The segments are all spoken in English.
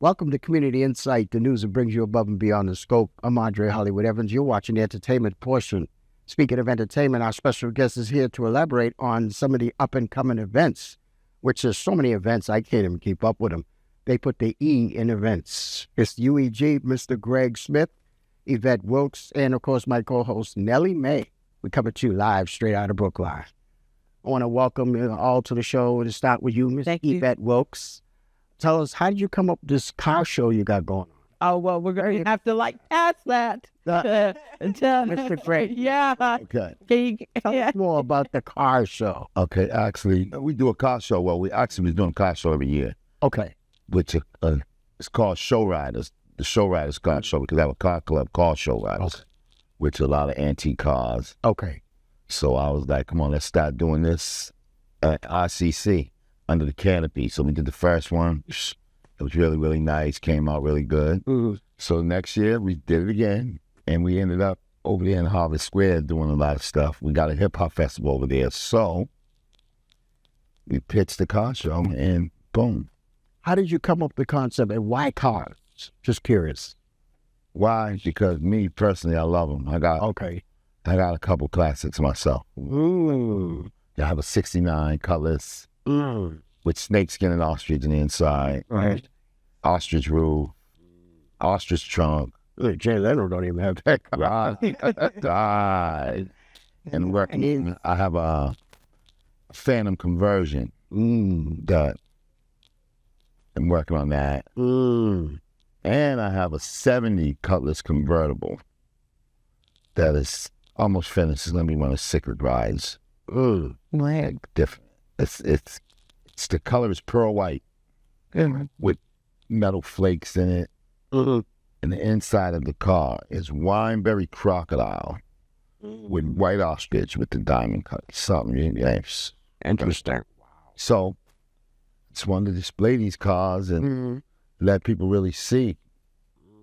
Welcome to Community Insight, the news that brings you above and beyond the scope. I'm Andre Hollywood Evans. You're watching the entertainment portion. Speaking of entertainment, our special guest is here to elaborate on some of the up-and-coming events, which there's so many events, I can't even keep up with them. They put the E in events. It's UEG, Mr. Greg Smith, Yvette Wilks, and, of course, my co-host, NellieMae. We come to you live straight out of Brookline. I want to welcome you all to the show. To start with you, Ms. Yvette Wilks. Tell us, how did you come up with this car show you got going on? Oh, well, we're going to have to, pass that. Mr. Greg. Yeah. Okay. Tell us more about the car show. Okay, actually, we do a car show. Well, we actually doing a car show every year. Okay. Which it's called Show Riders. The Show Riders Car Show, because I have a car club called Show Riders, which are a lot of antique cars. Okay. So I was like, come on, let's start doing this at RCC under the canopy. So we did the first one. It was really, really nice. Came out really good. Mm-hmm. So next year we did it again, and we ended up over there in Harvard Square doing a lot of stuff. We got a hip-hop festival over there. So we pitched the car show, and boom. How did you come up with the concept, and why cars? Just curious. Why? Because me, personally, I love them. I got a couple classics myself. Ooh. I have a 69 Cutlass with snakeskin and ostrich in the inside. Right. Ostrich roof. Ostrich trunk. Jay Leno don't even have that car. Right. And working, I have a Phantom conversion that I'm working on that. And I have a 70 Cutlass convertible that is almost finished. It's going to be one of the secret rides. Different. It's the color is pearl white with metal flakes in it. And the inside of the car is wineberry crocodile with white ostrich with the diamond cut. Something Interesting. So just wanted to display these cars and let people really see.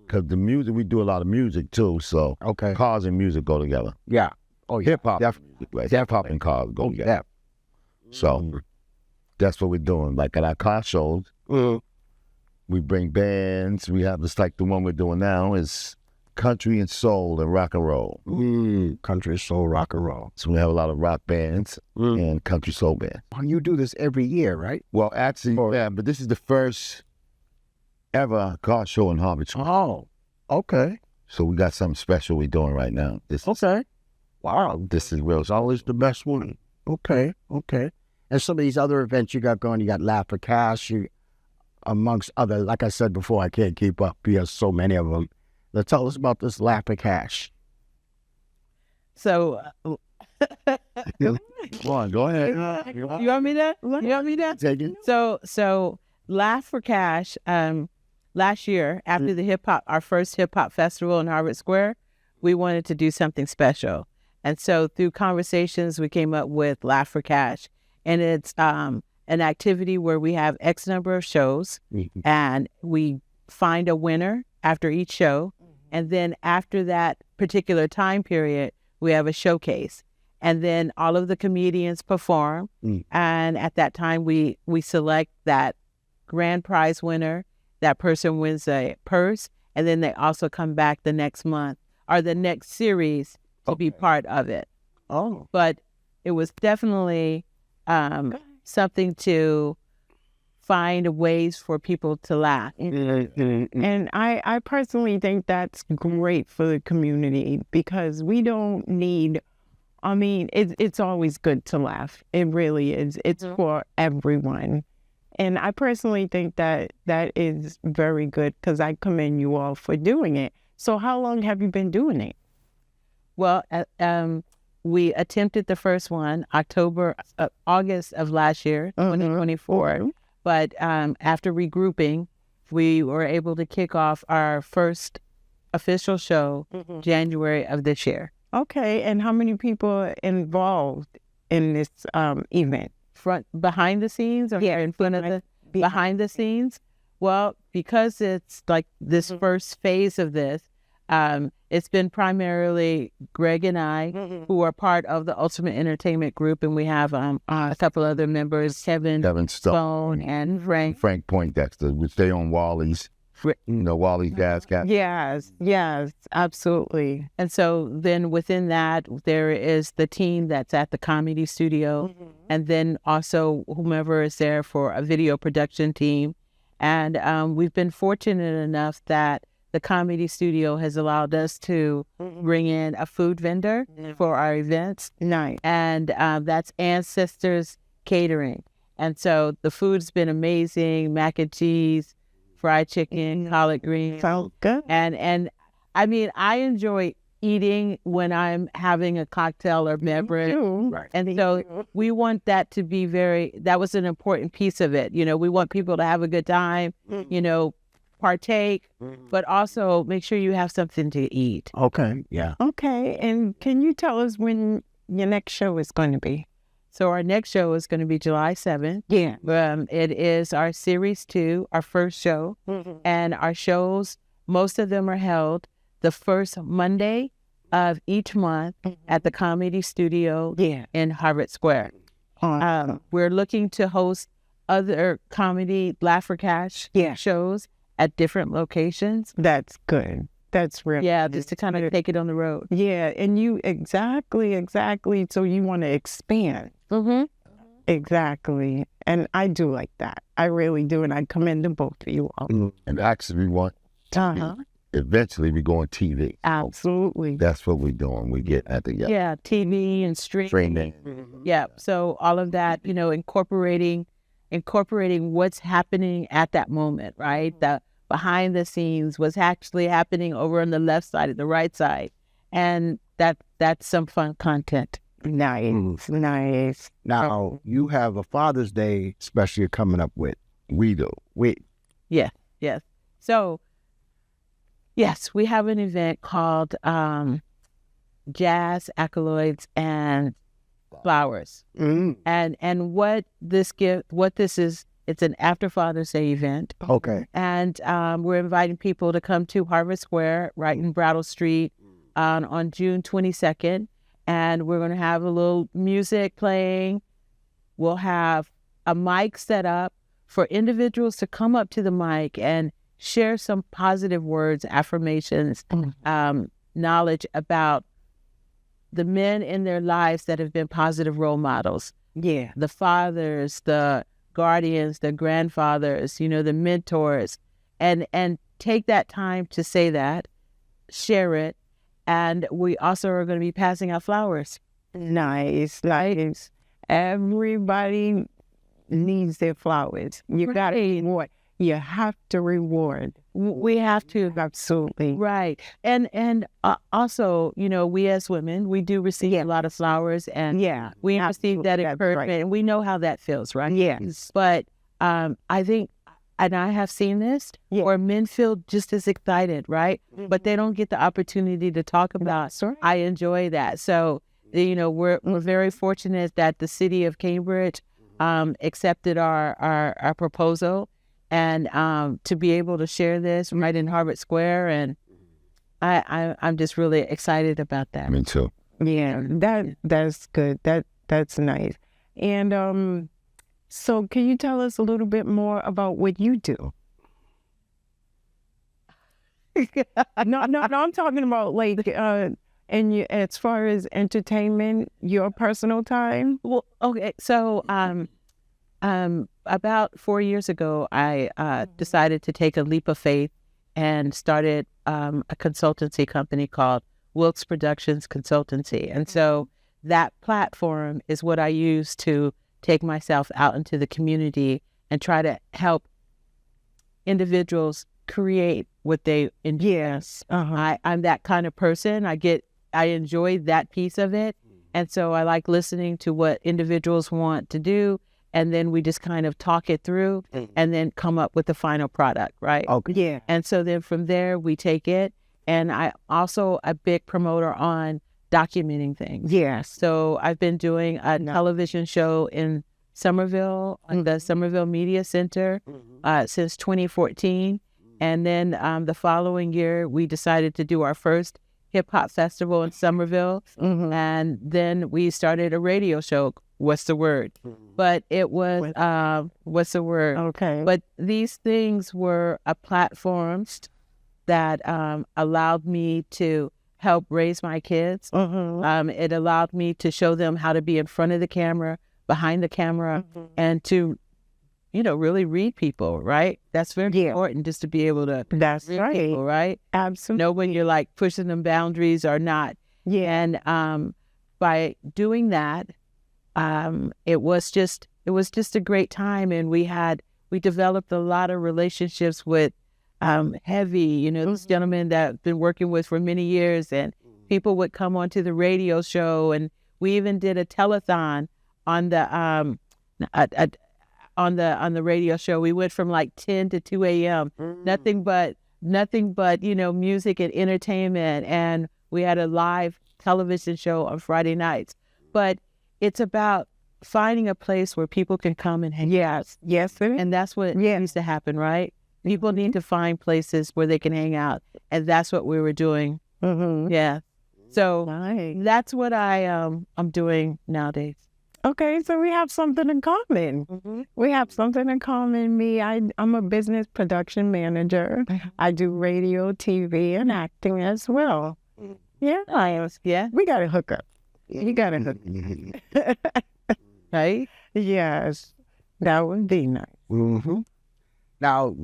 Because the music, we do a lot of music too, so cars and music go together. Yeah. Oh, yeah. Hip-hop, hip-hop and cars go together. Yeah. So that's what we're doing. Like at our car shows, we bring bands. We have this, like the one we're doing now is country and soul and rock and roll. Country, soul, rock and roll. So we have a lot of rock bands and country soul bands. You do this every year, right? Well, actually, but this is the first ever car show in Harvard Square. Oh, okay. So we got something special we're doing right now. Wow. This is real. It's always the best one. Okay. And some of these other events you got going, you got Laugh for Cash, amongst other, like I said before, I can't keep up because so many of them. Now tell us about this Laugh for Cash. So, Come on, go ahead. you want me to? Take it. So Laugh for Cash, last year, after our first hip-hop festival in Harvard Square, we wanted to do something special. And so through conversations, we came up with Laugh for Cash. And it's an activity where we have X number of shows, and we find a winner after each show. And then after that particular time period, we have a showcase. And then all of the comedians perform. And at that time, we select that grand prize winner. That person wins a purse. And then they also come back the next month or the next series to be part of it. Oh. But it was definitely something to find ways for people to laugh. And I personally think that's great for the community because we don't need, it's always good to laugh. It really is. It's for everyone. And I personally think that is very good because I commend you all for doing it. So how long have you been doing it? Well, we attempted the first one August of last year, 2024. But after regrouping, we were able to kick off our first official show January of this year. Okay, and how many people are involved in this event? Behind the scenes, or in front of the behind the scenes? Well, because it's like this first phase of this, it's been primarily Greg and I who are part of the Ultimate Entertainment Group, and we have a couple other members, Kevin Stone and Frank Poindexter. We stay on Wally's. all these jazz cats. Yes, absolutely. And so then within that, there is the team that's at the comedy studio, and then also whomever is there for a video production team. And we've been fortunate enough that the comedy studio has allowed us to bring in a food vendor for our events. Nice. And that's Ancestors Catering. And so the food's been amazing: mac and cheese, fried chicken, collard greens. Sounds good. And I mean, I enjoy eating when I'm having a cocktail or beverage. Right. And so we want that to be that was an important piece of it. We want people to have a good time, partake, but also make sure you have something to eat. Okay. Yeah. Okay. And can you tell us when your next show is going to be? So our next show is going to be July 7th. Yeah. It is our Series 2, our first show. And our shows, most of them are held the first Monday of each month at the Comedy Studio in Harvard Square. We're looking to host other comedy Laugh for Cash shows at different locations. That's good. That's real. Yeah, just to kind of take it on the road. Yeah, and you exactly. So you want to expand. Exactly. And I do like that. I really do. And I commend them both for you all. And actually, we want eventually we go on TV. Absolutely. That's what we're doing. We get at the TV and streaming. Yeah. So all of that, incorporating what's happening at that moment, right? The behind the scenes, what's actually happening over on the left side and the right side. And that's some fun content. Nice. Now, you have a Father's Day special you're coming up with. We do. Yes. So, yes, we have an event called Jazz, Accolades, and Flowers. And what this is, it's an after Father's Day event. Okay. And we're inviting people to come to Harvard Square, right in Brattle Street, on June 22nd. And we're going to have a little music playing. We'll have a mic set up for individuals to come up to the mic and share some positive words, affirmations, knowledge about the men in their lives that have been positive role models. Yeah. The fathers, the guardians, the grandfathers, the mentors, and take that time to say that, share it. And we also are going to be passing out flowers. Nice. Everybody needs their flowers. You got to reward. You have to reward. We have to. Absolutely. Right. And also, we as women, we do receive a lot of flowers, and we receive that encouragement, right. And we know how that feels, right? Yes. But I think, and I have seen this, where men feel just as excited, right? But they don't get the opportunity to talk about. Right. I enjoy that. So, we're very fortunate that the city of Cambridge accepted our proposal, and to be able to share this right in Harvard Square, and I'm just really excited about that. Me too. Yeah, that's good. That's nice. And so can you tell us a little bit more about what you do? No, I'm talking about like as far as entertainment, your personal time. Well, okay, so about 4 years ago, I decided to take a leap of faith and started a consultancy company called Wilks Productions Consultancy. And so that platform is what I use to take myself out into the community and try to help individuals create what they enjoy. Yes. I'm that kind of person. I enjoy that piece of it. And so I like listening to what individuals want to do. And then we just kind of talk it through and then come up with the final product, right? Okay. Yeah. And so then from there, we take it. And I also a big promoter on documenting things. Yes. So I've been doing a television show in Somerville, on the Somerville Media Center, since 2014. And then the following year, we decided to do our first hip hop festival in Somerville. And then we started a radio show what's the word, but it was what's the word? Okay. But these things were a platform that allowed me to help raise my kids. It allowed me to show them how to be in front of the camera, behind the camera, and to, really read people, right? That's very important, just to be able to read people, right? Absolutely. Know when you're like pushing them boundaries or not. Yeah. And by doing that, it was just a great time, and we developed a lot of relationships with Heavy, this gentleman that I've been working with for many years, and people would come onto the radio show, and we even did a telethon on the on the radio show. We went from like 10 to 2 a.m. Nothing but music and entertainment, and we had a live television show on Friday nights. But it's about finding a place where people can come and hang out. Yes, And that's what needs to happen, right? People need to find places where they can hang out, and that's what we were doing. Yeah. So that's what I'm doing nowadays. Okay, so we have something in common. We have something in common. Me, I'm a business production manager. I do radio, TV, and acting as well. Yeah. Yeah. We got to hook up. You got to hook up. Right? Yes. That would be nice. Now,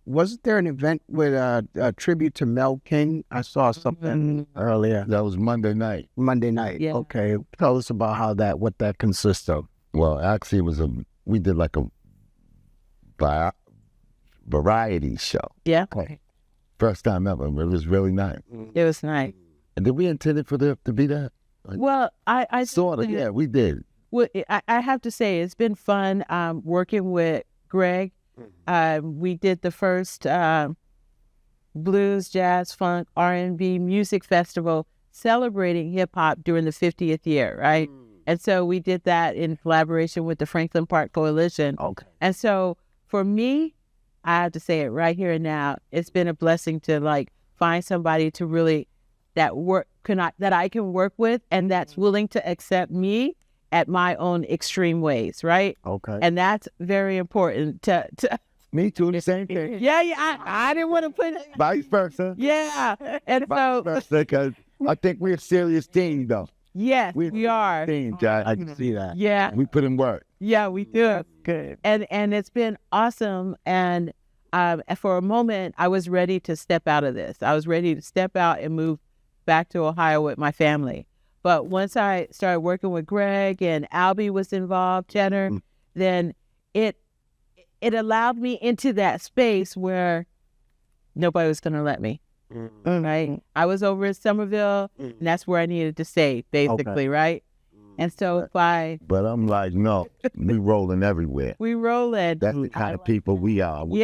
wasn't there an event with a tribute to Mel King? I saw something earlier. That was Monday night. Monday night. Yeah. Okay. Tell us about what that consists of. Well, actually, we did like a variety show. Yeah. Okay. First time ever. It was really nice. It was nice. And did we intend it for to be that? Well, I Sort of, yeah, we did. Well, I have to say, it's been fun working with Greg. We did the first blues, jazz, funk, R&B music festival celebrating hip hop during the 50th year, right? And so we did that in collaboration with the Franklin Park Coalition. Okay. And so for me, I have to say it right here and now, it's been a blessing to like find somebody to really that I can work with, and that's willing to accept me at my own extreme ways, right? Okay. And that's very important to Me too, the same thing. Yeah, I didn't want to put it. Vice versa. Yeah. And Vice so, versa, because I think we're a serious team, though. yes, We're we are. Team, Josh. I can see that. Yeah. We put in work. Yeah, we do. Good. And it's been awesome. And for a moment, I was ready to step out of this. I was ready to step out and move back to Ohio with my family. But once I started working with Greg and Albie was involved, Jenner, then it allowed me into that space where nobody was going to let me. Right? I was over in Somerville, and that's where I needed to stay, basically, right? And so But I'm like, no, we rolling everywhere. we rolling. That's the kind of people we are. We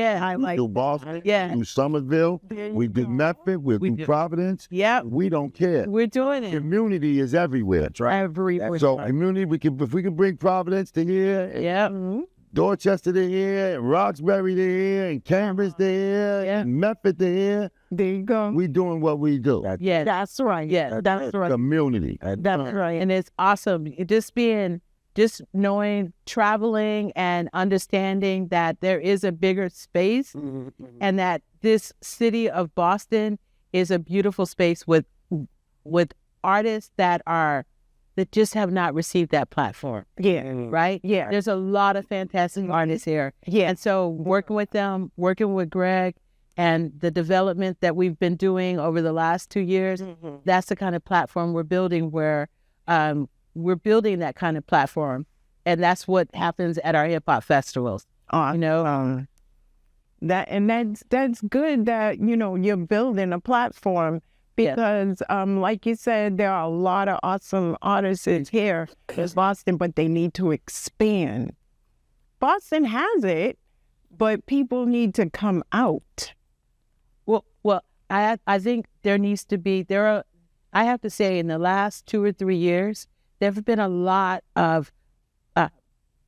do Boston, Yeah. do Somerville, we do Medford, we do Providence. Yeah. We don't care. We're doing it. Community is everywhere. That's right. Everywhere. So community, if we can bring Providence to here, Yeah. Dorchester to here, and Roxbury to here, and Cambridge to here, and Medford to here, There you go. we doing what we do. Yeah. That's right. Yeah. That's right. Community. That's right. And it's awesome. Just knowing, traveling and understanding that there is a bigger space and that this city of Boston is a beautiful space with artists that just have not received that platform, Yeah. right? Yeah. There's a lot of fantastic artists here. Yeah. And so working with them, working with Greg, and the development that we've been doing over the last 2 years, that's the kind of platform we're building where we're building that kind of platform. And that's what happens at our hip hop festivals. You know? That's good that, you're building a platform because, like you said, there are a lot of awesome artists here in Boston, but they need to expand. Boston has it, but people need to come out. Well, I think there needs to be, I have to say in the last 2 or 3 years, there have been a lot of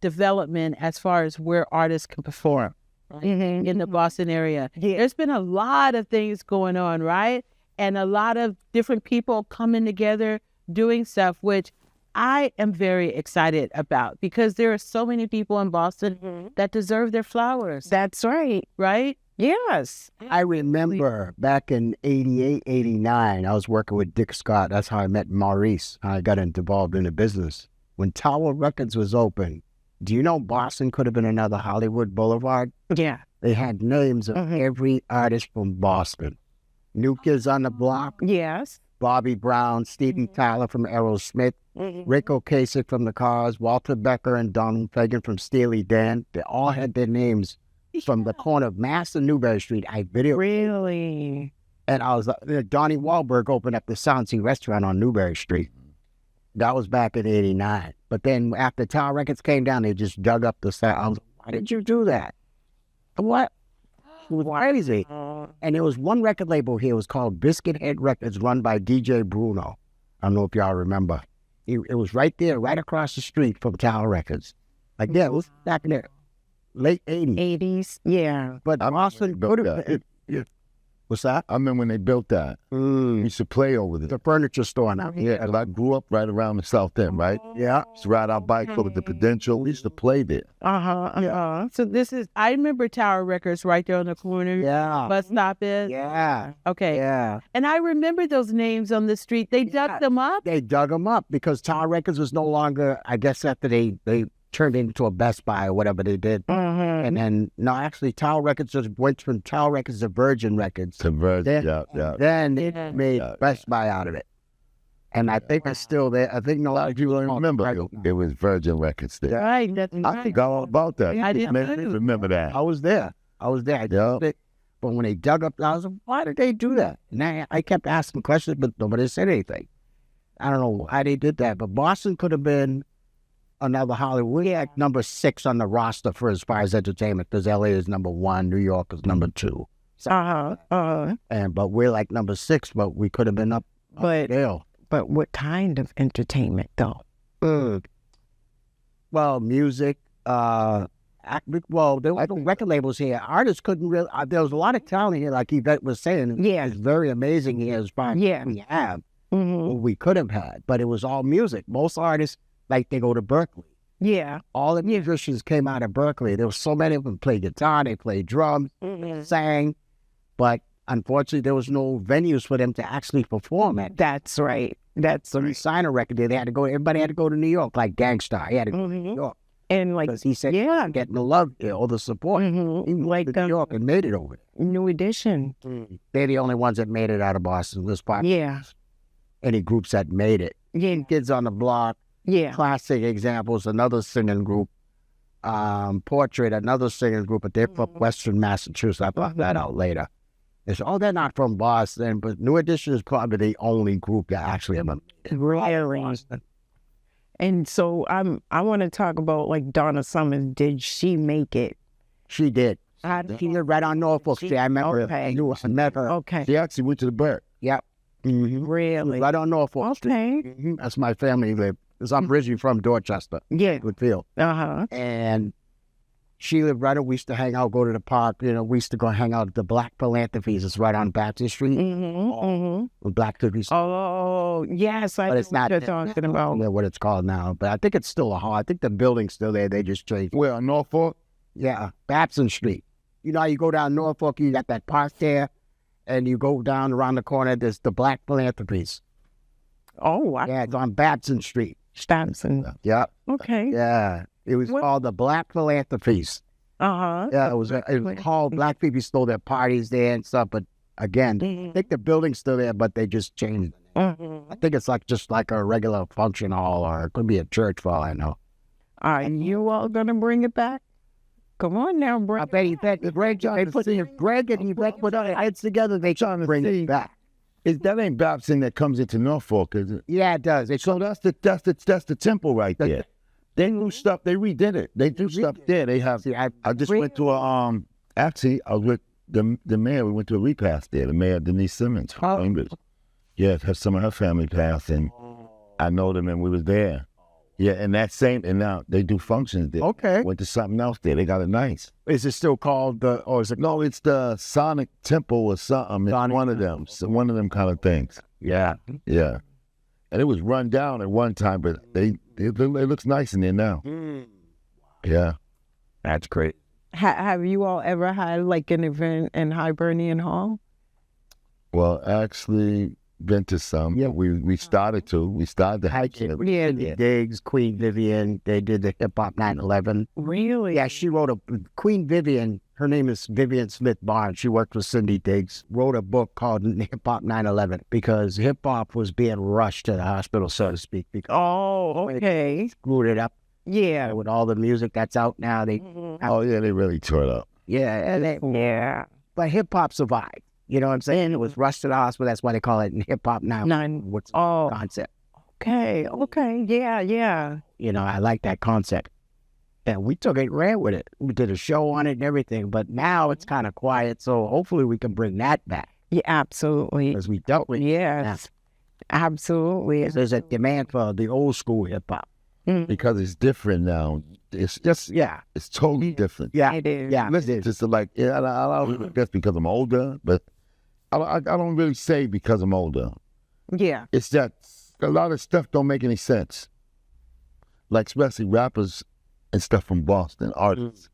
development as far as where artists can perform in the Boston area. Yeah. There's been a lot of things going on, right? And a lot of different people coming together, doing stuff, which I am very excited about, because there are so many people in Boston that deserve their flowers. That's right. Right? Yes. I remember back in 88, 89, I was working with Dick Scott. That's how I met Maurice. I got involved in the business. When Tower Records was open, do you know Boston could have been another Hollywood Boulevard? Yeah. They had names of every artist from Boston. New Kids on the Block, Yes. Bobby Brown, Steven Tyler from Aerosmith, Rick Ocasek from The Cars, Walter Becker and Donald Fagen from Steely Dan. They all had their names from the corner of Mass and Newbury Street. I videoed. Really? And I was Donnie Wahlberg opened up the Sonsie Restaurant on Newbury Street. That was back in 89. But then after Tower Records came down, they just dug up the sound. I was like, why did you do that? What? It was crazy. And there was one record label here. It was called Biscuit Head Records, run by DJ Bruno. I don't know if y'all remember. It was right there, right across the street from Tower Records. Like, yeah, it was back in the late 80s. 80s. Yeah. But Boston could have... What's that? I remember when they built that. We used to play over there. The furniture store now. Yeah, and I grew up right around the South End, right? Yeah. Used to ride our bikes over the Prudential. We used to play there. So this is, I remember Tower Records right there on the corner. Yeah. Bus stop is. Yeah. Okay. Yeah. And I remember those names on the street. They dug them up. They dug them up because Tower Records was no longer, I guess after they turned into a Best Buy or whatever they did. And then, no, actually, Tower Records just went from Tower Records to Virgin Records. To Virgin, Then they made Best Buy out of it. And I think it's still there. I think a lot of people don't remember it was Virgin Records there. Right. That's I right. forgot all about that. I didn't remember that. I was there. But when they dug up, I was like, why did they do that? And I kept asking questions, but nobody said anything. I don't know why they did that, but Boston could have been another Hollywood. We're like number 6 on the roster for as far as entertainment, because LA is number 1, New York is number 2. But we're like number 6, but we could have been up there. But what kind of entertainment, though? Well, music. There were record labels here. Artists couldn't really. There was a lot of talent here, like Yvette was saying. Yeah. It's very amazing here as far as we have. What we could have had, but it was all music. Most artists, like, they go to Berkeley. Yeah. All the musicians came out of Berkeley. There were so many of them played guitar, they played drums, sang, but unfortunately there was no venues for them to actually perform at. That's right. So you sign a record deal, everybody had to go to New York, like Gangstar. He had to go to New York. And like, because he said, getting the love here, all the support. He went to New York and made it over there. New Edition. They're the only ones that made it out of Boston. This part. Yeah. Any groups that made it. Yeah. Kids on the Block. Yeah. Classic Examples, another singing group. Portrait, another singing group, but they're from Western Massachusetts. I found that out later. It's, they're not from Boston, but New Edition is probably the only group that actually ever really. Boston. And so I want to talk about, like, Donna Summers. Did she make it? She did. She lived right on Norfolk Street. I remember her. I met her. Okay. She actually went to the Burke. Yep. Really? Right on Norfolk Street. Okay. That's my family lived. Because I'm originally from Dorchester. Yeah. Woodfield. And she lived right on, we used to hang out, go to the park. You know, we used to go hang out at the Black Philanthropies. It's right on Baptist Street. Black Cookies. Oh, yes. I But it's not what you're talking about. I don't know what it's called now, but I think it's still a hall. I think the building's still there. They just changed. Where, on Norfolk? Yeah, Babson Street. You know how you go down Norfolk, you got that park there, and you go down around the corner, there's the Black Philanthropies. Oh, wow. Yeah, it's on Babson Street. Stamson. Yeah. Okay. Yeah. It was called the Black Philanthropies. Yeah, it was called Black people stole their parties there and stuff, but again, I think the building's still there, but they just changed it. I think it's like just like a regular function hall, or it could be a church for all I know. Are you all going to bring it back? Come on now, bring I bet Yvette, Greg and Yvette put their heads together, they trying to bring it back. That ain't Babson that comes into Norfolk, is it? Yeah, it does. So that's the temple right there. They do stuff. They redid it. They do stuff there. They have. See, I just went to a actually I was with the mayor. We went to a repast there. The mayor Denise Simmons. Yeah, some of her family passed, and I know them, and we was there. Yeah, and now they do functions there. Okay. Went to something else there. They got it nice. Is it still called or is it? No, it's the Sonic Temple or something. It's one of them. So one of them kind of things. Yeah. Yeah. And it was run down at one time, but it looks nice in there now. Yeah. That's great. Have you all ever had like an event in Hibernian Hall? Well, actually, been to some. Yeah. We started to. We started to have some. Yeah. Diggs, Queen Vivian, they did the Hip Hop 9/11. Really? Yeah, she wrote Queen Vivian, her name is Vivian Smith Barnes. She worked with Cindy Diggs, wrote a book called Hip Hop 9/11 because hip hop was being rushed to the hospital, so to speak. Because Oh, okay. screwed it up Yeah. with all the music that's out now. They, Oh, yeah, they really tore it up. yeah, Yeah. but hip hop survived. You know what I'm saying? It was rushed to the hospital. That's why they call it hip hop now. What's the Oh, concept? okay. Okay. Yeah. Yeah. You know, I like that concept. And we took it, ran with it. We did a show on it and everything. But now it's kind of quiet. So hopefully we can bring that back. Yeah. Absolutely. Because we dealt with it. Yes. Absolutely. There's a demand for the old school hip hop. Because it's different now. It's Just, yeah. it's totally different. Yeah. It is. Yeah. Listen, just like, yeah, I don't guess because I'm older, but I don't really say because I'm older. Yeah. It's that a lot of stuff don't make any sense. Like especially rappers and stuff from Boston, artists.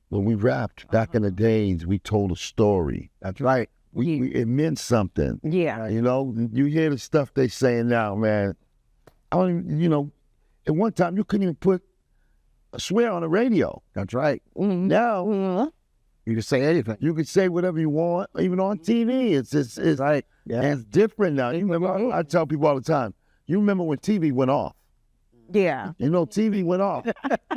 When we rapped back in the days, we told a story. That's right. It meant something. Yeah. You know, you hear the stuff they saying now, man. I don't even, you know, at one time you couldn't even put a swear on the radio. That's right. Now You can say anything. you can say whatever you want, even on TV. It's Right. Yeah. and it's different now. You remember, I tell people all the time, you remember when TV went off. Yeah. You know, TV went off.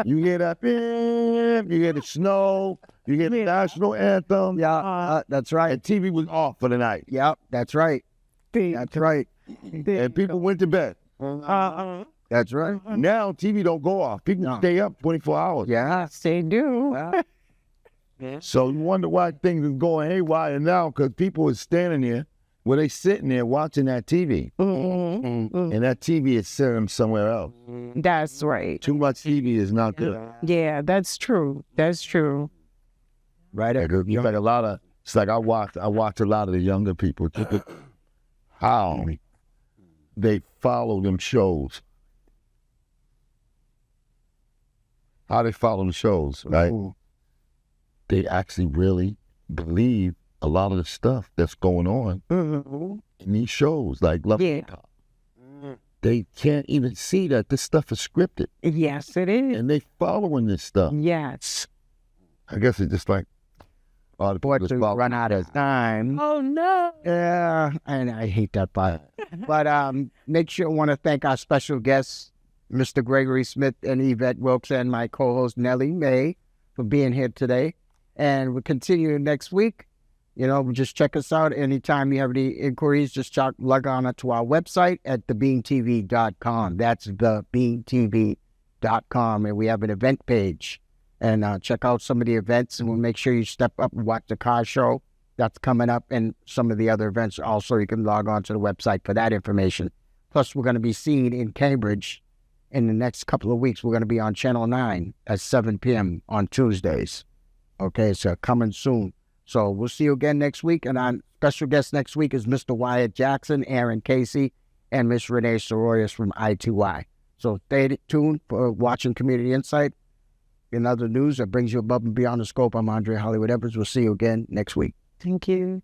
You hear that, beep, you hear the snow, you hear the national anthem, Yeah. That's right. and TV was off for the night. Yep. That's right. That's right. And people went to bed. That's right. Now TV don't go off. People No. stay up 24 hours. Yeah. They do. So you wonder why things is going haywire now, because people are standing there where they sitting there watching that TV. And that TV is sending them somewhere else. That's right. Too much TV is not good. Yeah, that's true. That's true. Right. It's like a lot of, it's like I watch a lot of the younger people, how they follow them shows. How they follow the shows, right? They actually really believe a lot of the stuff that's going on in these shows, like Love and Hip Hop. They can't even see that this stuff is scripted, Yes, it is. and they following this stuff. Yes. I guess it's just like all the people Sports just follow. run out of time. Oh no. Yeah, and I hate that part. But make sure I want to thank our special guests, Mr. Gregory Smith and Yvette Wilks, and my co-host NellieMae for being here today. And we'll continue next week. You know, just check us out. Anytime you have any inquiries, just log on to our website at thebeantv.com. That's thebeantv.com. And we have an event page. And check out some of the events, and we'll make sure you step up and watch the car show that's coming up, and some of the other events also. You can log on to the website for that information. Plus, we're going to be seen in Cambridge in the next couple of weeks. We're going to be on Channel 9 at 7 p.m. on Tuesdays. Okay, so coming soon. So we'll see you again next week. And our special guest next week is Mr. Wyatt Jackson, Aaron Casey, and Miss Renee Soroyas from I2Y. So stay tuned for watching Community Insight. In other news that brings you above and beyond the scope, I'm Andre Hollywood Evans. We'll see you again next week. Thank you.